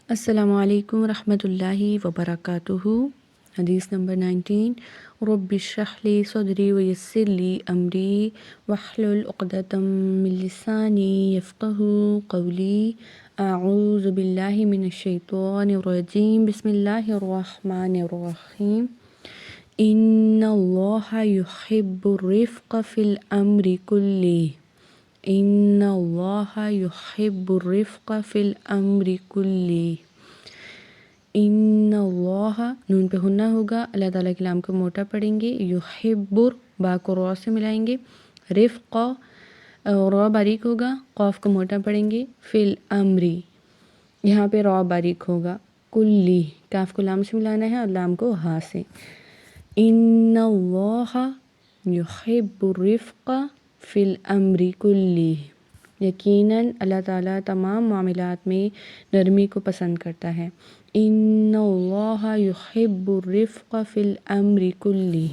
السلام علیکم ورحمۃ اللہ وبرکاتہ۔ حدیث نمبر 19، رب اشرح لی صدری ویسر لی امری واحلل عقدۃ من لسانی یفقہوا قولی۔ اعوذ باللہ من الشیطان الرجیم، بسم اللہ الرحمن الرحیم۔ ان اللہ یحب الرفق فی الامر کلہ، ان اللہ یحب الرفق فی الامر کلہ۔ ان اللہ، نون پہ غنہ ہوگا، اللہ تعالیٰ کے نام کو موٹا پڑھیں گے، یحب، با کو را سے ملائیں گے، رفق، را باریک ہوگا، قاف کو موٹا پڑھیں گے، فی الامر، یہاں پہ را باریک ہوگا، کلی، کاف کو لام سے ملانا ہے اور لام کو ہا سے۔ ان اللہ یحب الرفق فی الامر کلہ، یقیناً اللہ تعالیٰ تمام معاملات میں نرمی کو پسند کرتا ہے۔ ان اللہ یحب الرفق فی الامر کلہ۔